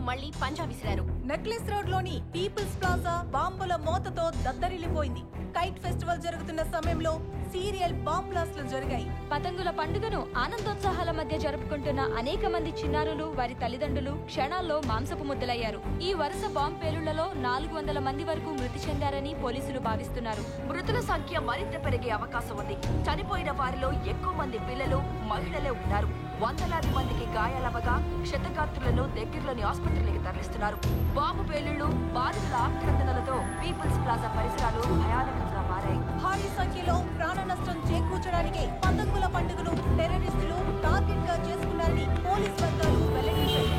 మళ్లీ పంజా విసిరారు. Necklace road లోని పీపుల్స్ ప్లాజా బాంబుల మోతతో దద్దరిల్లిపోయింది. కైట్ ఫెస్టివల్ జరుగుతున్న సమయంలో సీరియల్ బాంబ్ బ్లాస్ట్లు జరిగాయి. పతంగుల పండుగను ఆనందోత్సాహాల మధ్య జరుపుకుంటున్న అనేక మంది చిన్నారులు, వారి తల్లిదండ్రులు క్షణాల్లో మాంసపు ముద్దలయ్యారు. ఈ వరుస బాంబ్ పేలుళ్లలో 400 మంది వరకు మృతి చెందారని పోలీసులు భావిస్తున్నారు. మృతుల సంఖ్య మరింత పెరిగే అవకాశం ఉంది. చనిపోయిన వారిలో ఎక్కువ మంది పిల్లలు, మహిళలే ఉన్నారు. వందలాది మందికి గాయాలవగా క్షతగాత్రులను దగ్గరలోని ఆసుపత్రులకు తరలిస్తున్నారు. బాంబు పేలుళ్లు, బాధితుల ఆక్రందనలతో పీపుల్స్ ప్లాజా పరిసరాలు భయానకంగా మారాయి. భారీ సంఖ్యలో ప్రాణ నష్టం చేకూర్చడానికి పతంగుల పండుగను టెర్రరిస్టులు టార్గెట్ గా చేసుకున్నారని పోలీస్ వర్గాలు వెల్లడించాయి.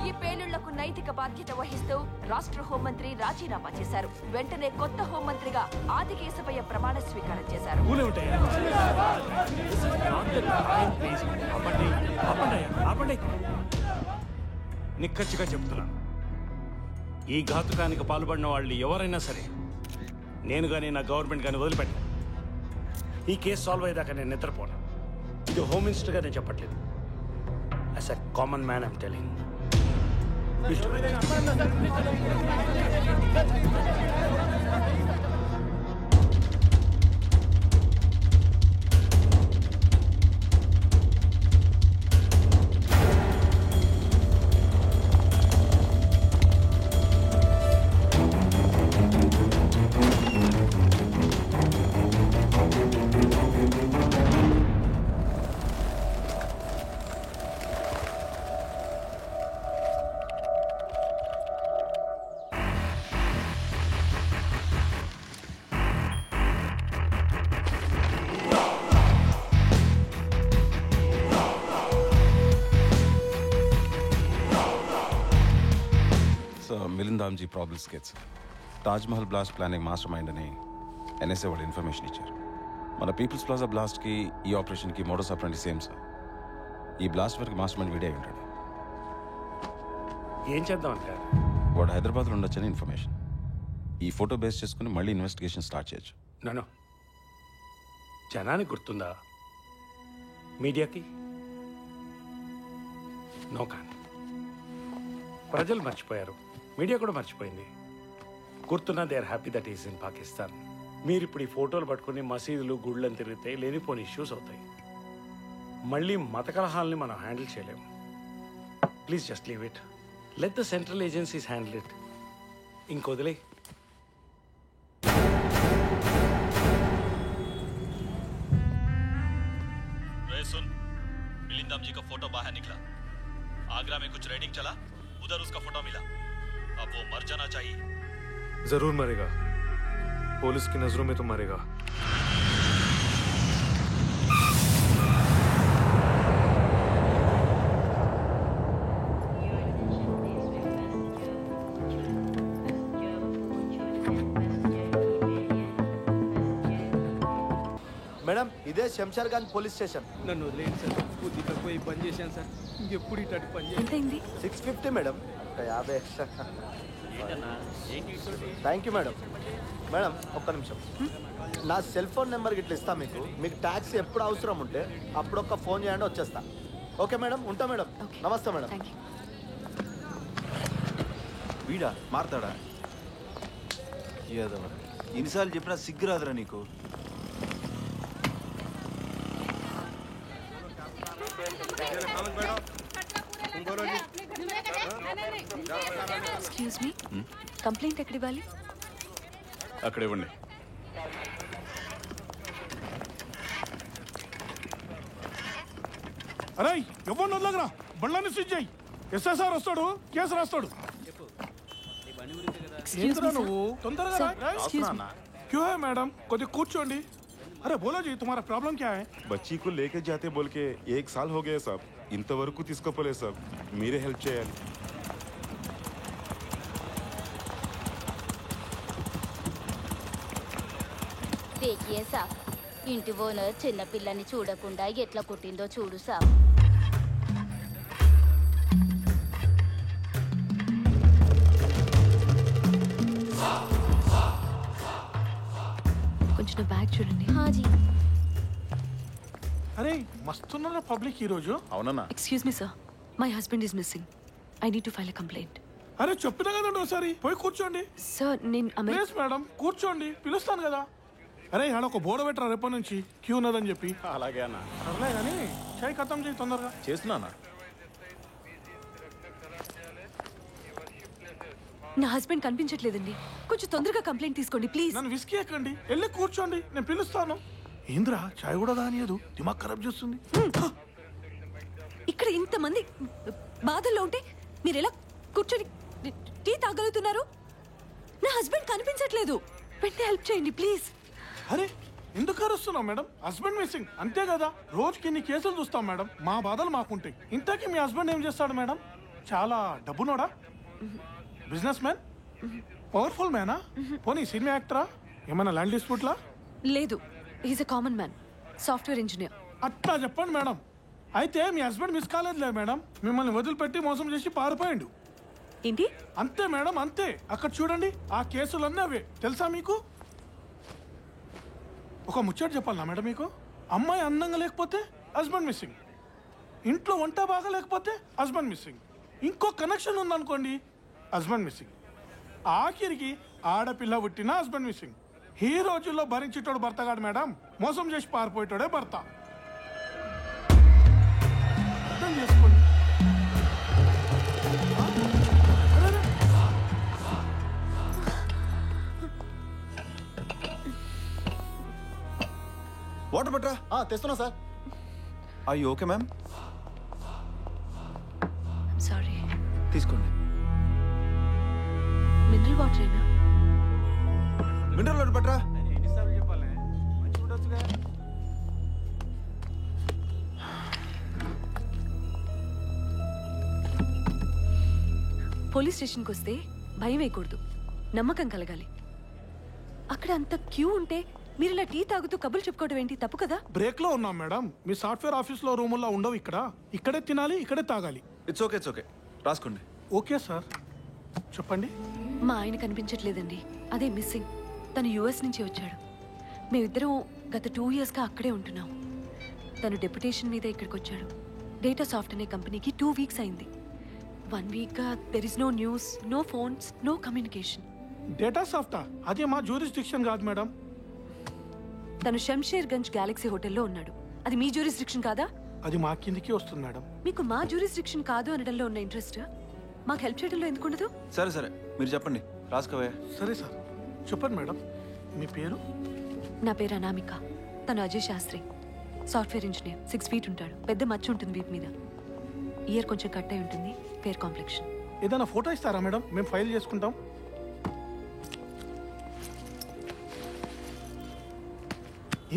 ఈ పేలుళ్లకు నైతిక బాధ్యత వహిస్తూ రాష్ట్ర హోంమంత్రి రాజీనామా చేశారు. వెంటనే కొత్త హోంమంత్రిగా ఆదికేశవయ్య ప్రమాణ స్వీకారం చేశారు. నిక్కచ్చిగా చెప్తున్నాను, ఈ ఘాతుకానికి పాల్పడిన వాళ్ళు ఎవరైనా సరే నేను కానీ నా గవర్నమెంట్ కానీ వదిలిపెట్టాను. ఈ కేసు సాల్వ్ అయ్యేదాకా నేను నిద్రపోను. ఇది హోమ్ మినిస్టర్గా నేను చెప్పట్లేదు. As a common man I'm telling. మిలిందాంజీ problem sketch. Taj Mahal blast planning master mind అని ఎన్ఎస్ఏ వాళ్ళు ఇన్ఫర్మేషన్ ఇచ్చారు. మన పీపుల్స్ ప్లాజా బ్లాస్ట్కి ఈ ఆపరేషన్కి మోడస్ ఆపరెండి సేమ్ సార్. ఈ బ్లాస్ట్ వరకు మాస్టర్ మైండ్ వీడే ఉంటాడు. ఏం చేద్దాం అంటారు? వాడు హైదరాబాద్లో ఉండొచ్చని ఇన్ఫర్మేషన్. ఈ ఫోటో బేస్ చేసుకుని మళ్ళీ ఇన్వెస్టిగేషన్ స్టార్ట్ చేయొచ్చు. నన్ను జనానికి గుర్తుందా, మీడియాకి నో కానీ ప్రజలు మర్చిపోయారు, మీడియా కూడా మర్చిపోయింది. గుర్తున్నా they are happy that is in Pakistan. మీరు ఇప్పుడు ఈ ఫోటోలు పట్టుకుని మసీదులు గుళ్ళని తిరిగితే లేనిపోని ఇష్యూస్ అవుతాయి. మళ్ళీ మత కలహాలని మనం హ్యాండిల్ చేయలేము. Please just leave it, let the central agencies handle it. ఇంకొదిలే. सुन, मिलिंदम जी का फोटो बाहर निकला. आगरा में कुछ रेडिंग चला, उधर उसका फोटो मिला. अब वो मर जाना चाहिए. जरूर मरेगा, पुलिस की नजरों में तो मरेगा. మేడం ఇదే శంషార్గంజ్ పోలీస్ స్టేషన్. నన్ను వదిలేయండి సార్, కొద్ది తక్కువ ఈ పని చేశాను సార్, ఇంకెప్పుడు ఇట్లాంటి పని చేయాలి. ఎంతైంది? 650 madam, 50 extra. Thank you madam. Madam ఒక్క నిమిషం, నా సెల్ ఫోన్ నెంబర్ గిట్లా ఇస్తా మీకు. మీకు ట్యాక్సీ ఎప్పుడు అవసరం ఉంటే అప్పుడు ఒక్క ఫోన్ చేయండి, వచ్చేస్తా. ఓకే మేడం, ఉంటా మేడం. నమస్తే మేడం. Thank you. వీడా మారతాడా? ఏదో ఎన్నిసార్లు చెప్పినా సిగ్గురాదురా నీకు. ఎక్స్క్యూజ్ మీ, కంప్లైంట్ ఎక్కడ ఇవ్వాలి? అక్కడ ఇవ్వండి. అరే ఎవరు వదలగరా, బళ్ళని స్విచ్ చేయి. ఎస్ఎస్ఆర్ వస్తాడు, కేసు రాస్తాడు. ఏంద్రా నువ్వు తొందరగా రా. క్యూ హై మేడం, కొద్దిగా కూర్చోండి. అరే బోలో జీ, తుమారా ప్రాబ్లం క్యా హై? बच्ची को लेके जाते बोल के 1 साल हो गया साहब. ఇంతవరకు తీసుకోపోలేదు సార్, మీరే హెల్ప్ చేయాలి. దేఖియే సాబ్, ఇంటి ఓనర్ చిన్న పిల్లని చూడకుండా ఎట్లా కుట్టిందో చూడు సాబ్. కొంచెం నా బ్యాగ్ చూడండి. హాజీ. అరే మస్తున్నారా పబ్లిక్ ఈ రోజు. అవునన్నా. Excuse me sir, my husband is missing. I need to file a complaint. అరే చెప్పినా కదండి ఒకసారి, పోయి కూర్చోండి. సార్ నేను ప్లీజ్ మేడం కూర్చోండి, పిలుస్తాను కదా. అరే ఆడ ఒక బోర్డు పెట్టరా రేపటి నుంచి క్యూ ఉన్నదని చెప్పి. అలాగే అన్న. అర్లే కానీ చాయ్ ఖతం చేయి తొందరగా. చేస్తున్నా. నా హస్బెండ్ కనిపించట్లేదండి, కొంచెం తొందరగా కంప్లైంట్ తీసుకోండి ప్లీజ్. నన్ను విసికి ఎక్కండి, వెళ్ళి కూర్చోండి, నేను పిలుస్తాను. ఏంద్రా చాయ్ కూడా దానియదు, దిమాగ్ ఖరాబ్ చేస్తుంది. ఇక్కడ ఇంతమంది బాధల్లో ఉంటే మీరు ఎలా కూర్చొని టీ తాగలుగుతున్నారు? నా హస్బెండ్ కనిపించట్లేదు, వెంటనే హెల్ప్ చేయండి ప్లీజ్. అరే ఎందుకు అరుస్తున్నావు మేడం? హస్బెండ్ మిస్సింగ్ అంతే కదా, రోజుకి ఇన్ని కేసులు చూస్తాం మేడం, మా బాధలు మాకుంటాయి. ఇంతకీ మీ హస్బెండ్ ఏం చేస్తాడు మేడం? చాలా డబ్బునోడా? Business man? పవర్ఫుల్ మ్యానా? పోనీ సినిమా యాక్టరా? ఏమైనా ల్యాండ్ డిస్ప్యూట్లా? లేదు, is a common man, software engineer. అట్లా చెప్పండి మేడం. అయితే మీ హస్బెండ్ మిస్ కాలేదులే మేడం, మిమ్మల్ని వదిలిపెట్టి మోసం చేసి పారిపోయాడు. ఏంటి? అంతే మేడం అంతే. అక్కడ చూడండి, ఆ కేసులన్నీ అవే. తెలుసా మీకు? ఒక ముచ్చట చెప్పాలనా మేడం మీకు? అమ్మాయి అందంగా లేకపోతే హస్బెండ్ మిస్సింగ్, ఇంట్లో వంట బాగా లేకపోతే హస్బెండ్ మిస్సింగ్, ఇంకో కనెక్షన్ ఉందనుకోండి హస్బెండ్ మిస్సింగ్, ఆఖరికి ఆడపిల్ల పుట్టిన హస్బెండ్ మిస్సింగ్. ఈ రోజుల్లో భరించేటోడు భర్త కాదు మేడం, మోసం చేసి పారిపోయేటోడే భర్త. అర్థం చేసుకోండి. వాటర్ పట్రా. తెస్తున్నా sir. I okay ma'am? Sorry. తీసుకోండి. మినరల్ వాటరేనా? మినరల్ వాటర్ పట్రా. పోలీస్ స్టేషన్కి వస్తే భయం వేయకూడదు, నమ్మకం కలగాలి. అక్కడ అంత క్యూ ఉంటే మీరు ఇలా టీ తాగుతూ కబుర్లు చెప్పుకోవడం ఏంటి? తప్పు కదా. బ్రేక్ లో ఉన్నాం మేడం, మీ సాఫ్ట్వేర్ ఆఫీస్ లో రూముల్లో ఉండవు. ఇక్కడే తినాలి, ఇక్కడే తాగాలి. ఇట్స్ ఓకే రాసుకోండి. ఓకే సార్, చెప్పండి. మా ఆయన కనిపించట్లేదండి, అదే మిస్సింగ్. తను యుఎస్ నుంచి వచ్చాడు. మేమిద్దరం గత 2 yearsగా అక్కడే ఉంటున్నాం. తను డెప్యుటేషన్ మీద ఇక్కడికి వచ్చాడు. డేటా సాఫ్ట్ అనే కంపెనీకి 2 weeks అయింది. 1 weekగా there is no news, no phones, no communication. Data సాఫ్టా? అదే మా జ్యూరిస్డిక్షన్ కాదు మేడం. తను శంషేర్గంజ్ గ్యాలక్సీ హోటల్లో ఉన్నాడు. అది మీ జ్యూరిస్డిక్షన్ కాదా? అది మా కిందికి వస్తుంది మేడం. మీకు మా జ్యూరిస్డిక్షన్ కాదు అనడంలో ఉన్న ఇంట్రెస్ట్ మాకు హెల్ప్ చేయడంలో ఎందుకు ఉండదు? సరే సరే మీరు చెప్పండి, రాసుకోవే. సరే సార్, చెప్పండి మేడం. మీ పేరు? నా పేరు అనామిక. తను Ajay Shastri, software engineer. 6 feet ఉంటాడు. పెద్ద మచ్చ ఉంటుంది వీపు మీద. ఇయర్ కొంచెం కట్ అయి ఉంటుంది. Fair complexion. ఏదైనా ఫోటో ఇస్తారా మేడం? మేము ఫైల్ చేసుకుంటాం.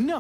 ఇన్నా